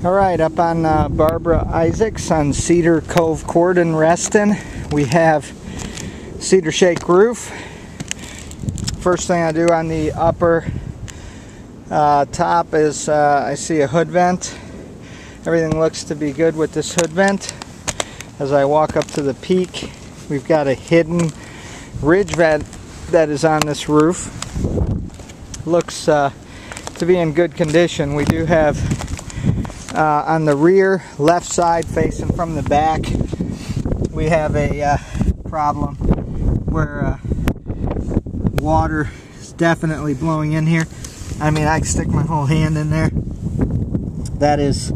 All right, up on Barbara Isaacs on Cedar Cove Court in Reston, we have Cedar Shake roof. First thing I do on the upper top is I see a hood vent. Everything looks to be good with this hood vent. As I walk up to the peak, we've got a hidden ridge vent that is on this roof. Looks to be in good condition. We do have on the rear left side facing from the back, we have a problem where water is definitely blowing in here. I mean, I can stick my whole hand in there. That is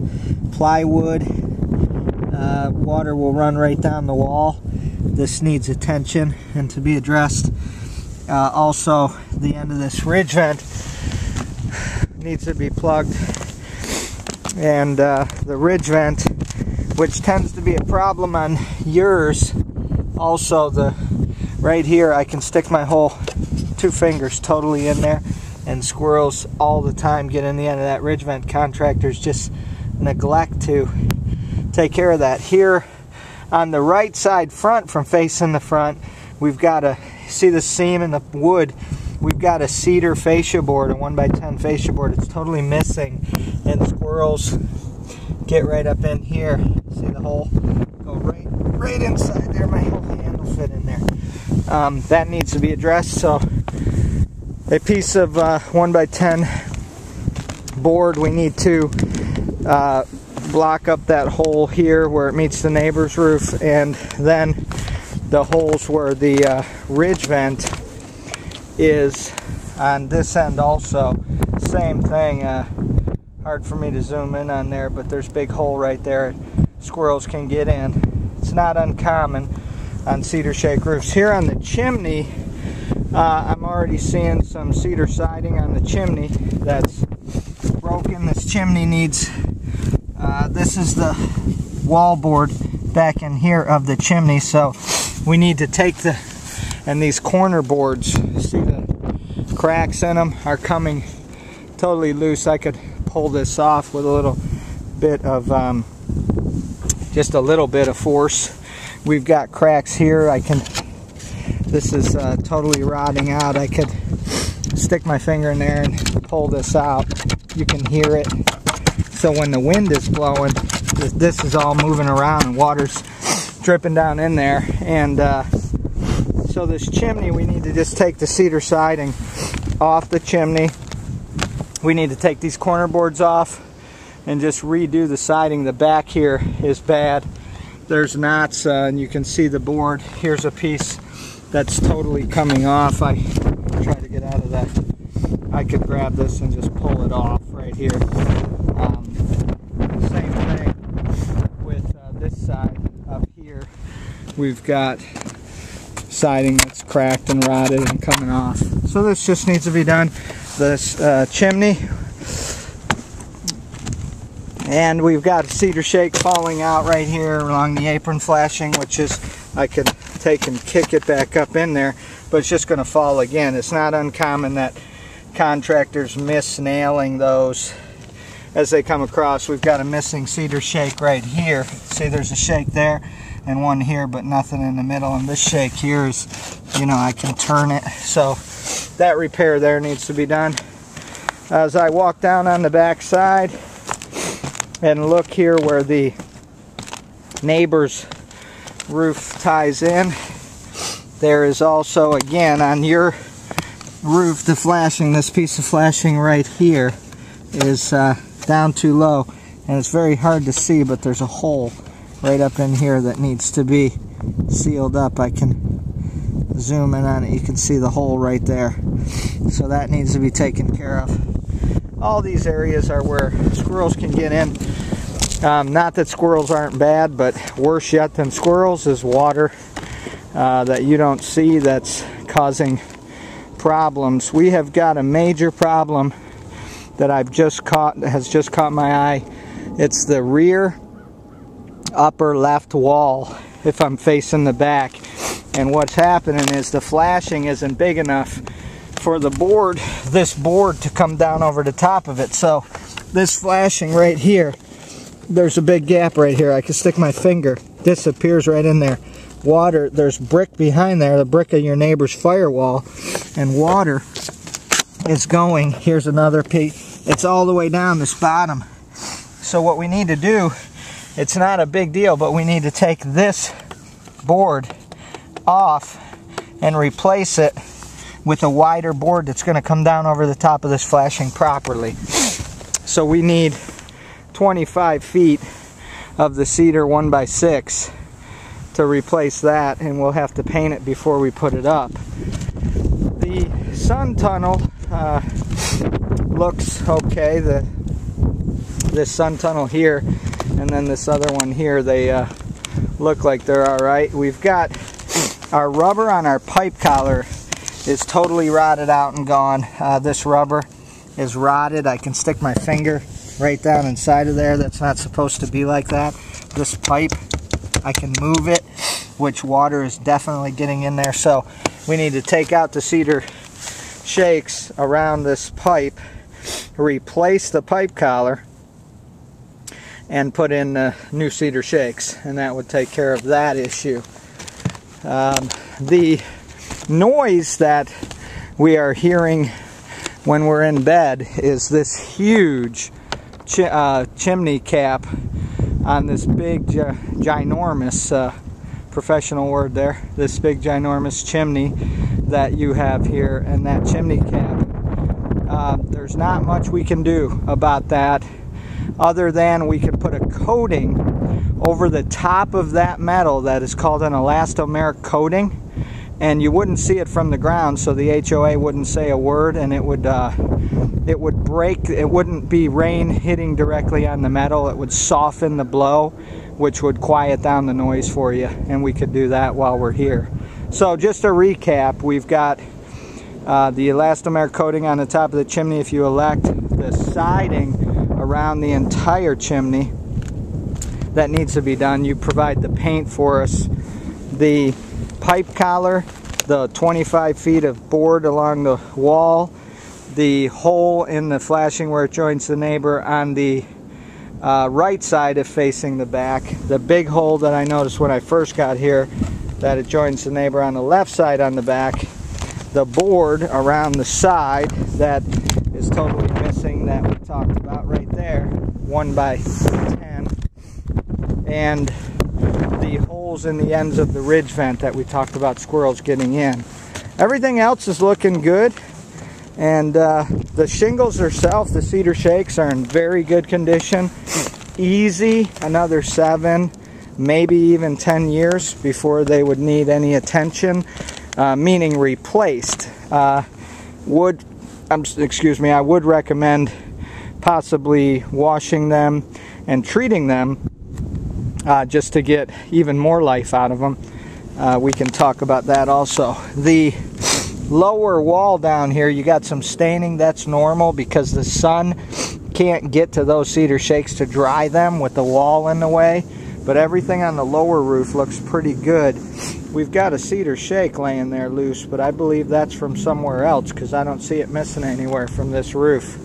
plywood. Water will run right down the wall. This needs attention and to be addressed. Also, the end of this ridge vent needs to be plugged. And the ridge vent, which tends to be a problem on yours, also right here I can stick my whole 2 fingers totally in there, and squirrels all the time get in the end of that ridge vent. Contractors just neglect to take care of that. Here on the right side front, from facing the front, we've got a, see the seam in the wood, we've got a cedar fascia board, a 1x10 fascia board. It's totally missing, and squirrels get right up in here. See the hole? Go right inside there. My whole hand will fit in there. That needs to be addressed. So a piece of 1x10 board, we need to block up that hole here where it meets the neighbor's roof, and then the holes where the ridge vent is on this end also. Same thing. Hard for me to zoom in on there, but there's a big hole right there squirrels can get in. It's not uncommon on Cedar Shake roofs. Here on the chimney, I'm already seeing some cedar siding on the chimney that's broken. This chimney needs, this is the wall board back in here of the chimney, so we need to take and these corner boards, see the cracks in them are coming totally loose. I could pull this off with a little bit of, just a little bit of force. We've got cracks here. This is totally rotting out. I could stick my finger in there and pull this out. You can hear it. So when the wind is blowing, this is all moving around and water's dripping down in there. And so this chimney, we need to just take the cedar siding off the chimney. We need to take these corner boards off and just redo the siding. The back here is bad. There's knots, and you can see the board. Here's a piece that's totally coming off. I try to get out of that. I could grab this and just pull it off right here. Same thing with this side up here. We've got siding that's cracked and rotted and coming off. So this just needs to be done. This chimney, and we've got a Cedar Shake falling out right here along the apron flashing, which is, I could take and kick it back up in there, but it's just going to fall again. It's not uncommon that contractors miss nailing those as they come across. We've got a missing Cedar Shake right here. See, there's a shake there and one here, but nothing in the middle. And this shake here is, you know, I can turn it. So that repair there needs to be done. As I walk down on the back side and look here where the neighbor's roof ties in, there is also, again, on your roof, the flashing, this piece of flashing right here is down too low, and it's very hard to see, but there's a hole right up in here that needs to be sealed up. I can zoom in on it. You can see the hole right there. So that needs to be taken care of. All these areas are where squirrels can get in. Not that squirrels aren't bad, but worse yet than squirrels is water that you don't see that's causing problems. We have got a major problem that has just caught my eye. It's the rear upper left wall if I'm facing the back. And what's happening is the flashing isn't big enough for the board, this board, to come down over the top of it. So this flashing right here there's a big gap right here. I can stick my finger, disappears right in there. Water, there's brick behind there, the brick of your neighbor's firewall, and water is going. Here's another piece. It's all the way down this bottom. So what we need to do, it's not a big deal, but we need to take this board off and replace it with a wider board that's going to come down over the top of this flashing properly. So we need 25 feet of the cedar 1x6 to replace that, and we'll have to paint it before we put it up. The sun tunnel looks okay. This sun tunnel here and then this other one here, they look like they're alright. We've got our rubber on our pipe collar is totally rotted out and gone. This rubber is rotted. I can stick my finger right down inside of there. That's not supposed to be like that. This pipe, I can move it, which water is definitely getting in there. So we need to take out the cedar shakes around this pipe, replace the pipe collar, and put in new cedar shakes, and that would take care of that issue. The noise that we are hearing when we're in bed is this huge chimney cap on this big ginormous, professional word there, this big ginormous chimney that you have here. And that chimney cap, there's not much we can do about that other than we can put a coating over the top of that metal that is called an elastomeric coating, and you wouldn't see it from the ground, so the HOA wouldn't say a word, and it would break. It wouldn't be rain hitting directly on the metal. It would soften the blow, which would quiet down the noise for you, and we could do that while we're here. So just a recap, we've got the elastomeric coating on the top of the chimney if you elect, the siding around the entire chimney that needs to be done. You provide the paint for us, the pipe collar, the 25 feet of board along the wall, the hole in the flashing where it joins the neighbor on the right side if facing the back, the big hole that I noticed when I first got here that it joins the neighbor on the left side on the back, the board around the side that is totally missing that we talked about right there, 1x10, and the holes in the ends of the ridge vent that we talked about squirrels getting in. Everything else is looking good, and the shingles themselves, the cedar shakes, are in very good condition. Easy another 7, maybe even 10 years before they would need any attention, meaning replaced. I would recommend possibly washing them and treating them just to get even more life out of them. We can talk about that also. The lower wall down here, you got some staining. That's normal because the sun can't get to those cedar shakes to dry them with the wall in the way, but everything on the lower roof looks pretty good. We've got a cedar shake laying there loose, but I believe that's from somewhere else because I don't see it missing anywhere from this roof.